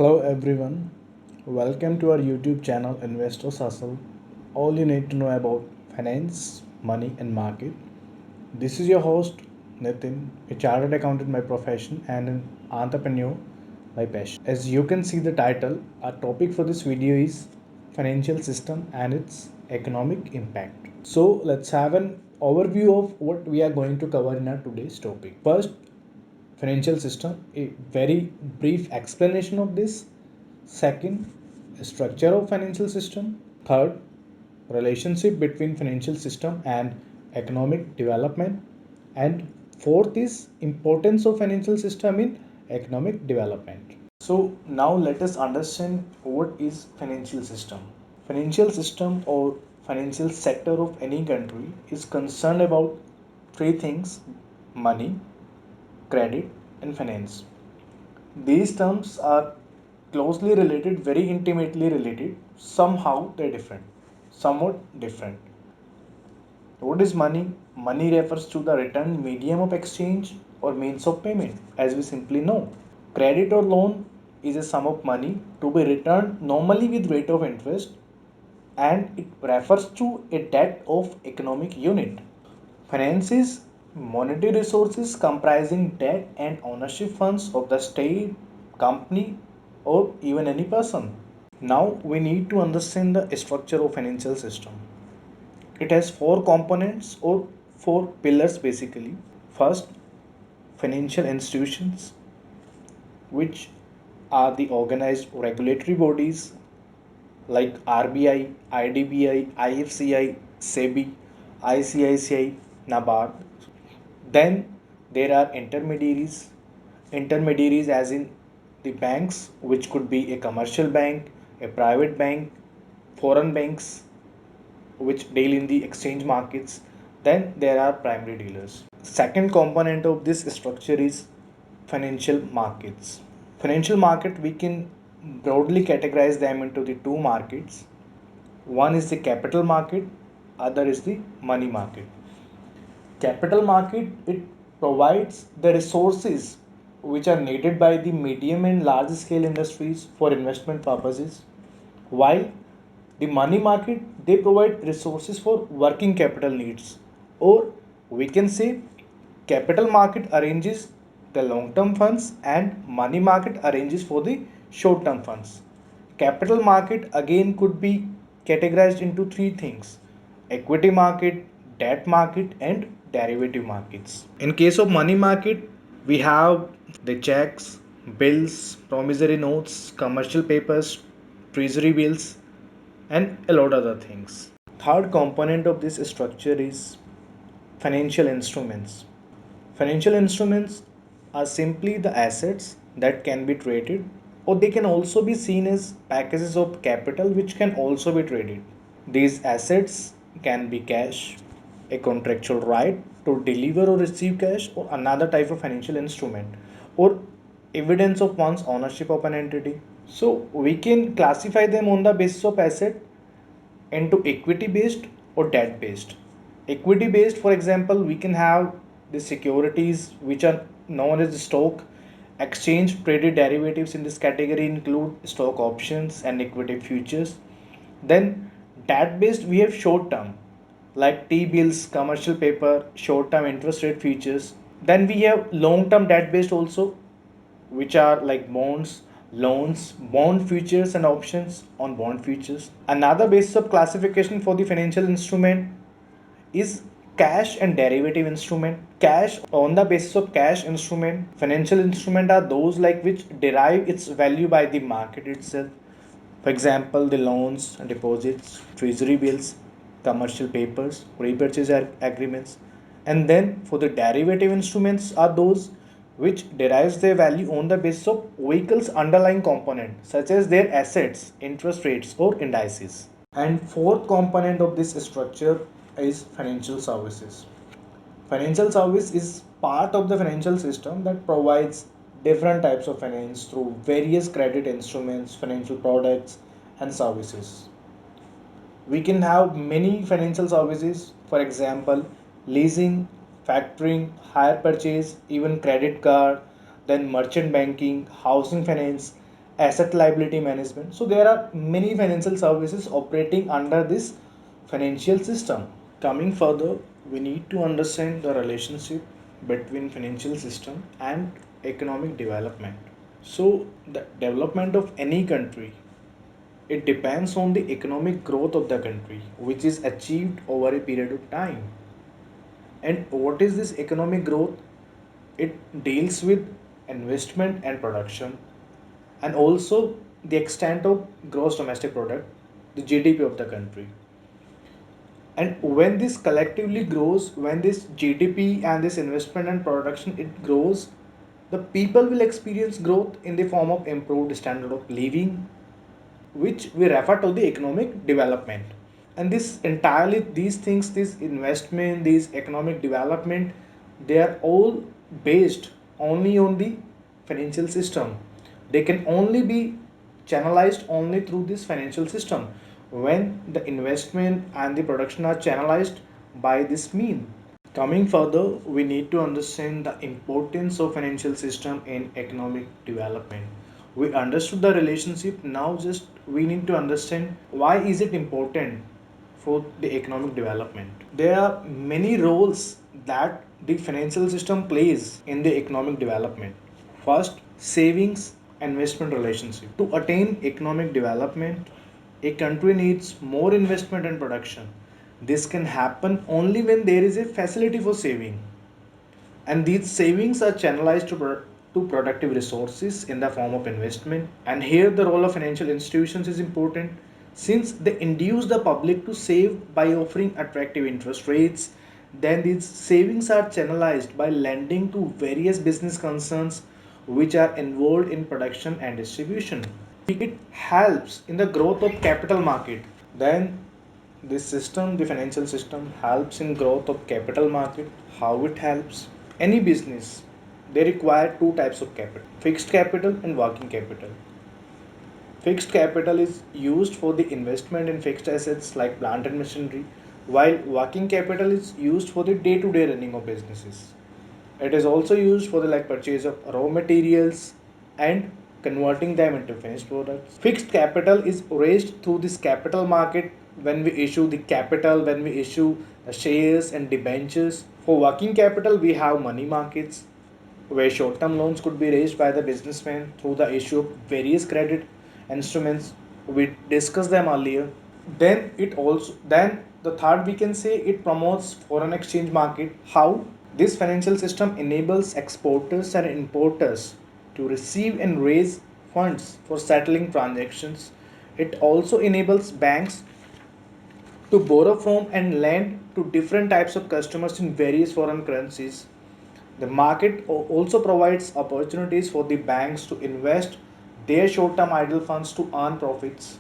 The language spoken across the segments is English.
Hello everyone, welcome to our YouTube channel Investors Hustle. All you need to know about finance, money, and market. This is your host Nitin, a chartered accountant by profession and an entrepreneur by passion. As you can see the title, our topic for this video is financial system and its economic impact. So let's have an overview of what we are going to cover in our today's topic. First, financial system, a very brief explanation of this. Second, structure of financial system. Third, relationship between financial system and economic development. And fourth is importance of financial system in economic development. So now let us understand what is financial system. Financial system or financial sector of any country is concerned about three things: money, credit, and finance. These terms are closely related, very intimately related. Somehow they're different, somewhat different. What is money? Money refers to the return medium of exchange or means of payment, as we simply know. Credit or loan is a sum of money to be returned normally with rate of interest, and it refers to a debt of economic unit. Finance is monetary resources comprising debt and ownership funds of the state, company, or even any person. Now we need to understand the structure of financial system. It has four components or four pillars basically. First, financial institutions, which are the organized regulatory bodies like RBI, IDBI, IFCI, SEBI, ICICI, NABARD. Then there are intermediaries as in the banks, which could be a commercial bank, a private bank, foreign banks, which deal in the exchange markets. Then there are primary dealers. Second component of this structure is financial markets. Financial market, we can broadly categorize them into the two markets. One is the capital market, other is the money market. Capital market, it provides the resources which are needed by the medium and large scale industries for investment purposes, while the money market, they provide resources for working capital needs, or we can say capital market arranges the long term funds and money market arranges for the short term funds. Capital market again could be categorized into three things: equity market, debt market, and derivative markets. In case of money market, we have the checks, bills, promissory notes, commercial papers, treasury bills, and a lot other things. Third component of this structure is financial instruments. Financial instruments are simply the assets that can be traded, or they can also be seen as packages of capital which can also be traded. These assets can be cash, a contractual right to deliver or receive cash, or another type of financial instrument, or evidence of one's ownership of an entity. So we can classify them on the basis of asset into equity based or debt based. Equity based, for example, we can have the securities which are known as stock. Exchange traded derivatives in this category include stock options and equity futures. Then debt based, we have short term like T bills, commercial paper, short term interest rate futures. Then we have long term debt based also, which are like bonds, loans, bond futures, and options on bond futures. Another basis of classification for the financial instrument is cash and derivative instrument. Cash, on the basis of cash instrument, financial instrument are those like which derive its value by the market itself. For example, the loans, deposits, treasury bills, commercial papers, repurchase agreements. And then for the derivative instruments are those which derives their value on the basis of vehicles underlying component such as their assets, interest rates, or indices. And fourth component of this structure is financial services. Financial service is part of the financial system that provides different types of finance through various credit instruments, financial products, and services. We can have many financial services, for example, leasing, factoring, hire purchase, even credit card, then merchant banking, housing finance, asset liability management. So there are many financial services operating under this financial system. Coming further, we need to understand the relationship between financial system and economic development. So the development of any country, it depends on the economic growth of the country, which is achieved over a period of time. And what is this economic growth? It deals with investment and production, and also the extent of gross domestic product, the GDP of the country. And when this collectively grows, when this GDP and this investment and production it grows, the people will experience growth in the form of improved standard of living, which we refer to the economic development. And this entirely these things, this investment, these economic development, they are all based only on the financial system. They can only be channelized only through this financial system when the investment and the production are channelized by this mean. Coming further, we need to understand the importance of financial system in economic development. We understood the relationship. Now just we need to understand why is it important for the economic development. There are many roles that the financial system plays in the economic development. First, savings investment relationship. To attain economic development, a country needs more investment and production. This can happen only when there is a facility for saving, and these savings are channelized to productive resources in the form of investment. And here the role of financial institutions is important, since they induce the public to save by offering attractive interest rates. Then these savings are channelized by lending to various business concerns which are involved in production and distribution. It helps in the growth of capital market. Then this system, the financial system, helps in growth of capital market. How it helps? Any business, they require two types of capital: fixed capital and working capital. Fixed capital is used for the investment in fixed assets like plant and machinery, while working capital is used for the day-to-day running of businesses. It is also used for the like purchase of raw materials and converting them into finished products. Fixed capital is raised through this capital market when we issue the capital, when we issue the shares and debentures. For working capital, we have money markets where short-term loans could be raised by the businessman through the issue of various credit instruments. We discussed them earlier. Then the third, we can say, it promotes foreign exchange market. How? This financial system enables exporters and importers to receive and raise funds for settling transactions. It also enables banks to borrow from and lend to different types of customers in various foreign currencies. The market also provides opportunities for the banks to invest their short term idle funds to earn profits.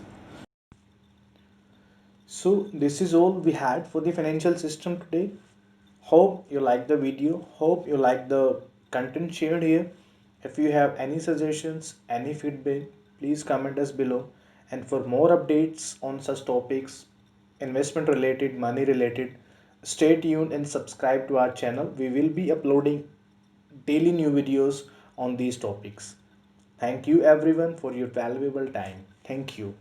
So, this is all we had for the financial system today. Hope you like the video. Hope you like the content shared here. If you have any suggestions, any feedback, please comment us below. And for more updates on such topics, investment related, money related, stay tuned and subscribe to our channel. We will be uploading daily new videos on these topics. Thank you everyone for your valuable time. Thank you.